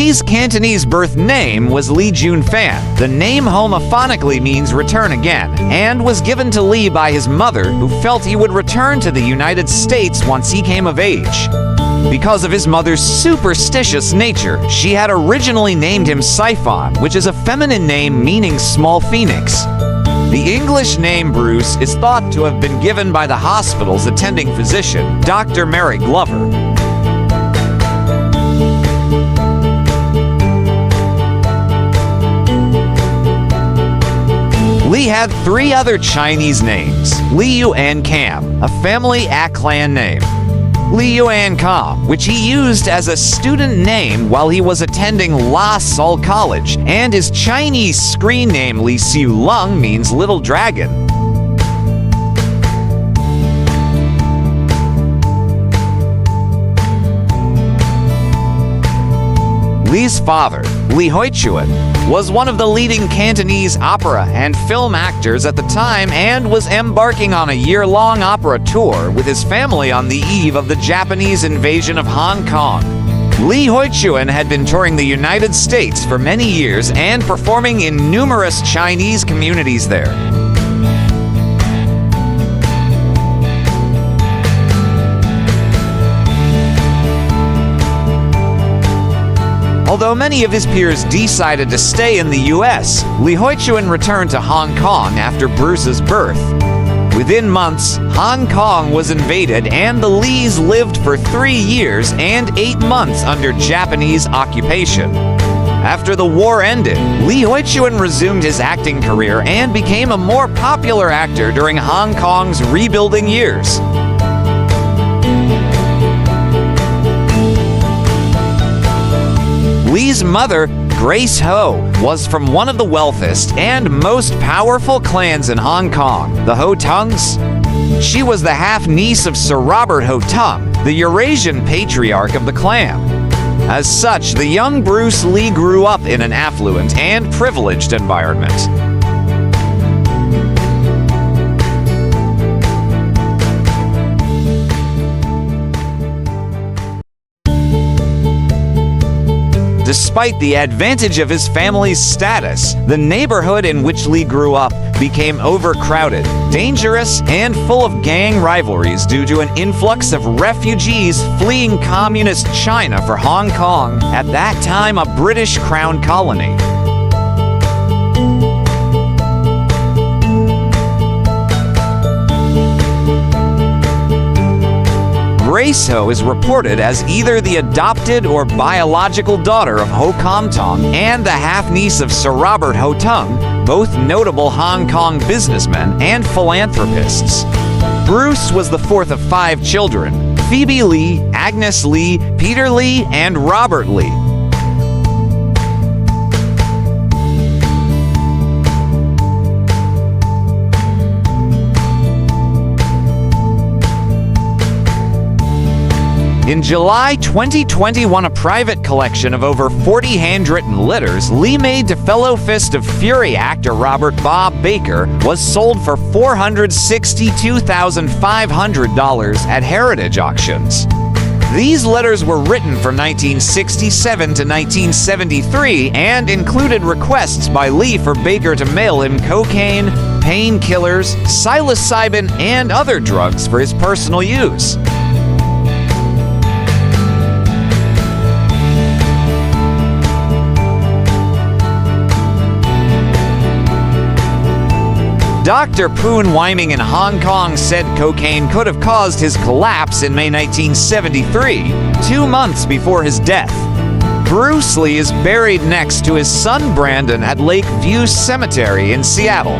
Lee's Cantonese birth name was Lee Jun-fan. The name homophonically means return again, and was given to Lee by his mother, who felt he would return to the United States once he came of age. Because of his mother's superstitious nature, she had originally named him Siphon, which is a feminine name meaning small phoenix. The English name Bruce is thought to have been given by the hospital's attending physician, Dr. Mary Glover. Lee had 3 other Chinese names: Li Yuan Cam, a family clan name; Li Yuan Kam, which he used as a student name while he was attending La Salle College, and his Chinese screen name Li Xiu Lung means little dragon. Lee's father, Li Hoichuan, was one of the leading Cantonese opera and film actors at the time and was embarking on a year-long opera tour with his family on the eve of the Japanese invasion of Hong Kong. Li Hoichuan had been touring the United States for many years and performing in numerous Chinese communities there. Although many of his peers decided to stay in the U.S., Li Hoichuan returned to Hong Kong after Bruce's birth. Within months, Hong Kong was invaded and the Lees lived for 3 years and 8 months under Japanese occupation. After the war ended, Li Hoichuan resumed his acting career and became a more popular actor during Hong Kong's rebuilding years. Lee's mother, Grace Ho, was from one of the wealthiest and most powerful clans in Hong Kong, the Ho Tungs. She was the half-niece of Sir Robert Ho Tung, the Eurasian patriarch of the clan. As such, the young Bruce Lee grew up in an affluent and privileged environment. Despite the advantage of his family's status, the neighborhood in which Lee grew up became overcrowded, dangerous, and full of gang rivalries due to an influx of refugees fleeing communist China for Hong Kong, at that time a British Crown colony. Grace Ho is reported as either the adopted or biological daughter of Ho Kam Tong and the half-niece of Sir Robert Ho Tung, both notable Hong Kong businessmen and philanthropists. Bruce was the 4th of 5 children: Phoebe Lee, Agnes Lee, Peter Lee, and Robert Lee. In July 2021, a private collection of over 40 handwritten letters Lee made to fellow Fist of Fury actor Robert Bob Baker was sold for $462,500 at heritage auctions. These letters were written from 1967 to 1973 and included requests by Lee for Baker to mail him cocaine, painkillers, psilocybin, and other drugs for his personal use. Dr. Poon Wyming in Hong Kong said cocaine could have caused his collapse in May 1973, 2 months before his death. Bruce Lee is buried next to his son Brandon at Lake View Cemetery in Seattle.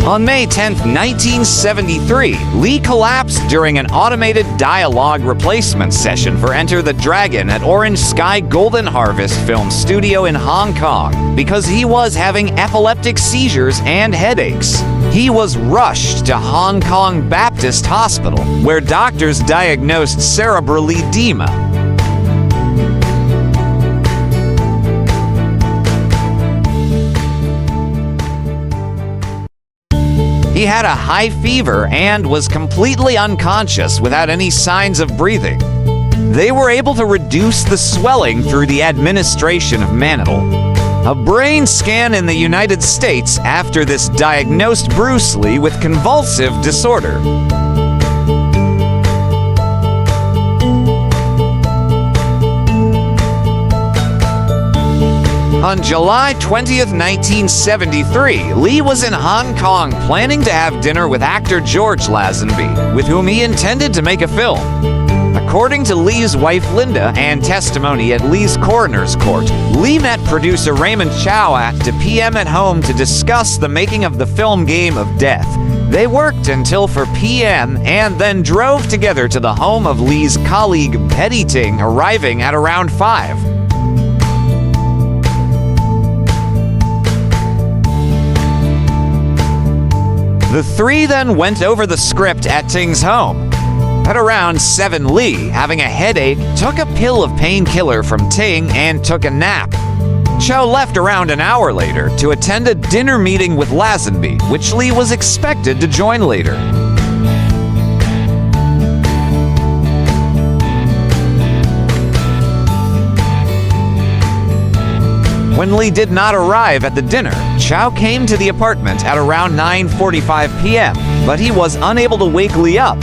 On May 10, 1973, Lee collapsed during an automated dialogue replacement session for Enter the Dragon at Orange Sky Golden Harvest Film Studio in Hong Kong because he was having epileptic seizures and headaches. He was rushed to Hong Kong Baptist Hospital, where doctors diagnosed cerebral edema. He had a high fever and was completely unconscious without any signs of breathing. They were able to reduce the swelling through the administration of mannitol. A brain scan in the United States after this diagnosed Bruce Lee with convulsive disorder. On July 20th, 1973, Lee was in Hong Kong planning to have dinner with actor George Lazenby, with whom he intended to make a film. According to Lee's wife Linda and testimony at Lee's coroner's court, Lee met producer Raymond Chow at 2 p.m. at home to discuss the making of the film Game of Death. They worked until 4 p.m. and then drove together to the home of Lee's colleague Betty Ting, arriving at around 5. The three then went over the script at Ting's home. At around 7, Lee, having a headache, took a pill of painkiller from Ting and took a nap. Chow left around an hour later to attend a dinner meeting with Lazenby, which Lee was expected to join later. When Lee did not arrive at the dinner, Chow came to the apartment at around 9:45 p.m., but he was unable to wake Lee up.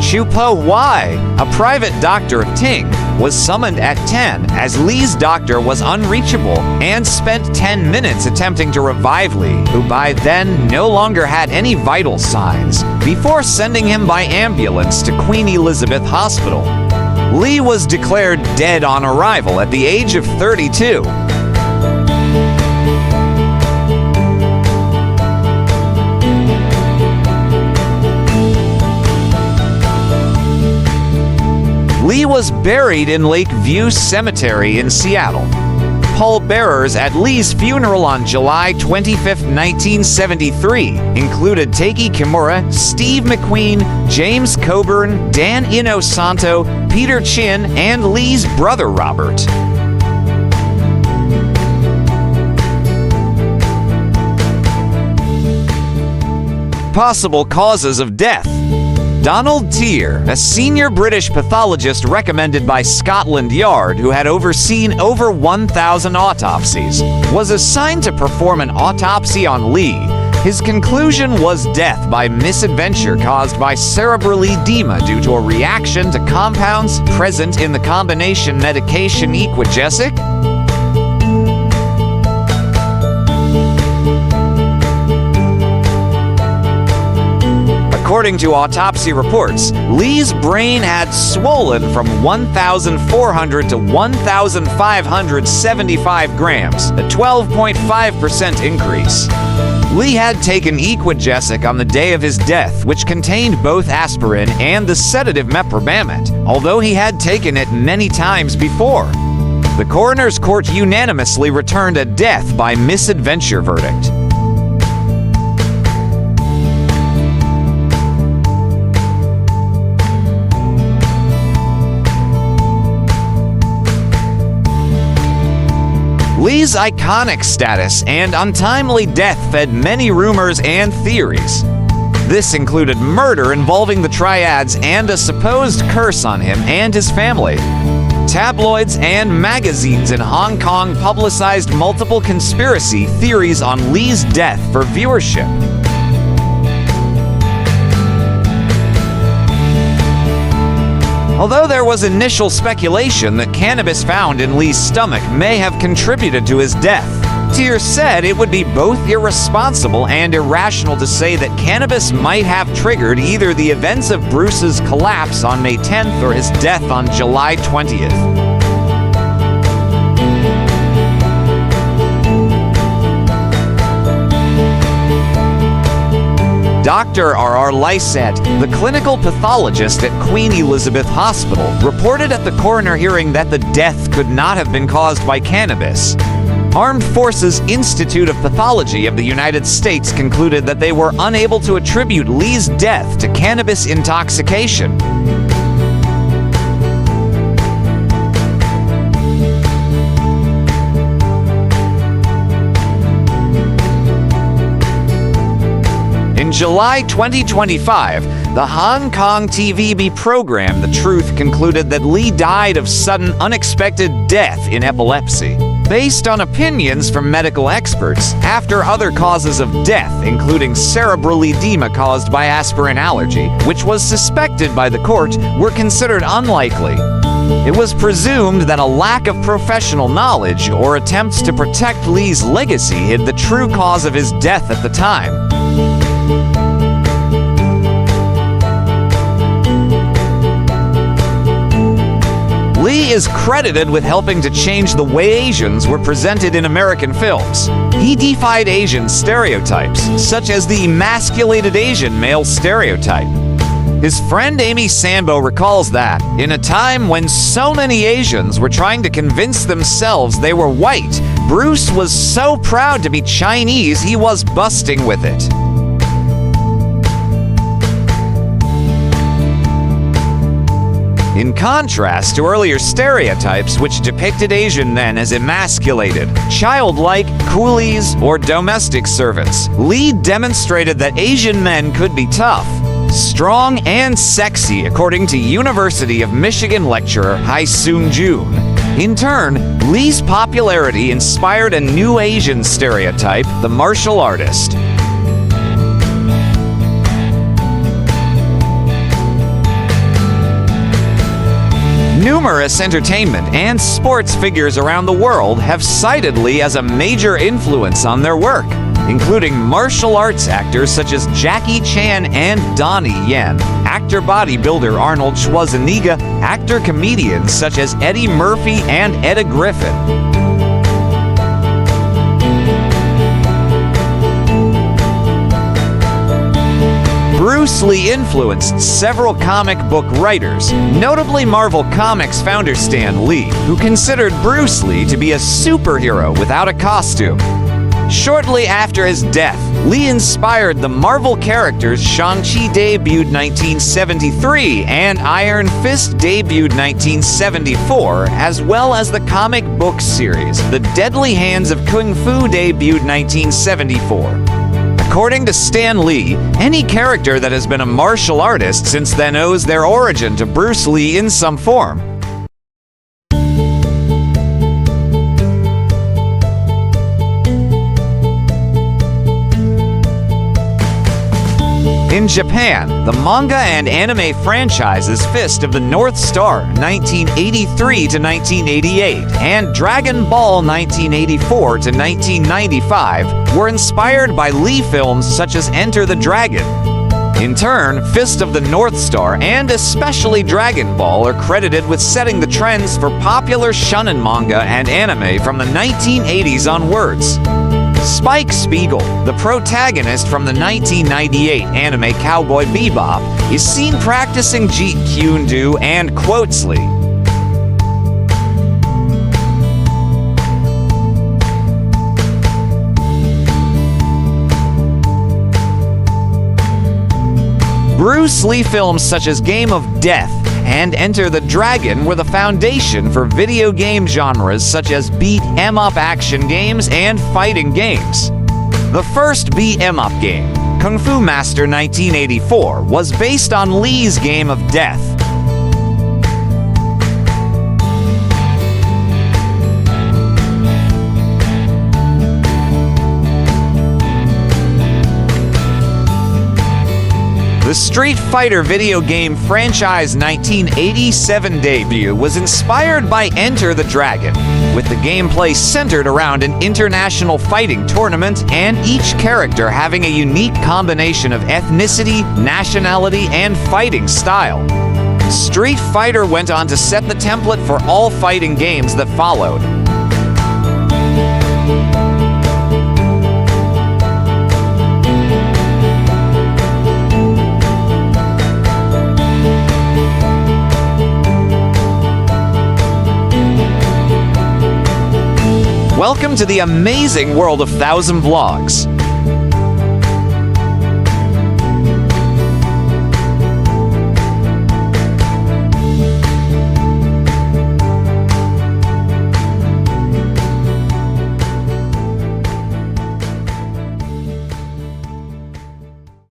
Chu Po Wai, a private doctor of Ting, was summoned at 10 as Lee's doctor was unreachable and spent 10 minutes attempting to revive Lee, who by then no longer had any vital signs, before sending him by ambulance to Queen Elizabeth Hospital. Lee was declared dead on arrival at the age of 32. Lee was buried in Lakeview Cemetery in Seattle. Pallbearers at Lee's funeral on July 25, 1973 included Taiki Kimura, Steve McQueen, James Coburn, Dan Inosanto, Peter Chin, and Lee's brother Robert. Possible causes of death. Donald Tier, a senior British pathologist recommended by Scotland Yard who had overseen over 1,000 autopsies, was assigned to perform an autopsy on Lee. His conclusion was death by misadventure caused by cerebral edema due to a reaction to compounds present in the combination medication Equagesic. According to autopsy reports, Lee's brain had swollen from 1,400 to 1,575 grams, a 12.5% increase. Lee had taken Equagesic on the day of his death, which contained both aspirin and the sedative meprobamate, although he had taken it many times before. The coroner's court unanimously returned a death by misadventure verdict. Lee's iconic status and untimely death fed many rumors and theories. This included murder involving the triads and a supposed curse on him and his family. Tabloids and magazines in Hong Kong publicized multiple conspiracy theories on Lee's death for viewership. Although there was initial speculation that cannabis found in Lee's stomach may have contributed to his death, Tier said it would be both irresponsible and irrational to say that cannabis might have triggered either the events of Bruce's collapse on May 10th or his death on July 20th. Dr. R.R. Lysette, the clinical pathologist at Queen Elizabeth Hospital, reported at the coroner hearing that the death could not have been caused by cannabis. Armed Forces Institute of Pathology of the United States concluded that they were unable to attribute Lee's death to cannabis intoxication. In July 2025, the Hong Kong TVB program The Truth concluded that Lee died of sudden, unexpected death in epilepsy, based on opinions from medical experts after other causes of death, including cerebral edema caused by aspirin allergy, which was suspected by the court, were considered unlikely. It was presumed that a lack of professional knowledge or attempts to protect Lee's legacy hid the true cause of his death at the time. Lee is credited with helping to change the way Asians were presented in American films. He defied Asian stereotypes, such as the emasculated Asian male stereotype. His friend Amy Sambo recalls that, in a time when so many Asians were trying to convince themselves they were white, Bruce was so proud to be Chinese he was busting with it. In contrast to earlier stereotypes which depicted Asian men as emasculated, childlike, coolies, or domestic servants, Lee demonstrated that Asian men could be tough, strong, and sexy, according to University of Michigan lecturer Hai-Soon Jun. In turn, Lee's popularity inspired a new Asian stereotype, the martial artist. Numerous entertainment and sports figures around the world have cited Lee as a major influence on their work, including martial arts actors such as Jackie Chan and Donnie Yen, actor bodybuilder Arnold Schwarzenegger, actor-comedians such as Eddie Murphy and Etta Griffin. Bruce Lee influenced several comic book writers, notably Marvel Comics founder Stan Lee, who considered Bruce Lee to be a superhero without a costume. Shortly after his death, Lee inspired the Marvel characters Shang-Chi debuted 1973 and Iron Fist debuted 1974, as well as the comic book series The Deadly Hands of Kung Fu debuted 1974. According to Stan Lee, any character that has been a martial artist since then owes their origin to Bruce Lee in some form. In Japan, the manga and anime franchises Fist of the North Star 1983 to 1988 and Dragon Ball 1984 to 1995 were inspired by Lee films such as Enter the Dragon. In turn, Fist of the North Star and especially Dragon Ball are credited with setting the trends for popular shonen manga and anime from the 1980s onwards. Spike Spiegel, the protagonist from the 1998 anime Cowboy Bebop, is seen practicing Jeet Kune Do and quotes Lee. Bruce Lee films such as Game of Death and Enter the Dragon were the foundation for video game genres such as beat-em-up action games and fighting games. The first beat-em-up game, Kung Fu Master 1984, was based on Lee's Game of Death. The Street Fighter video game franchise 1987 debut was inspired by Enter the Dragon, with the gameplay centered around an international fighting tournament and each character having a unique combination of ethnicity, nationality, and fighting style. Street Fighter went on to set the template for all fighting games that followed. Welcome to the amazing world of 1000 Vlogs.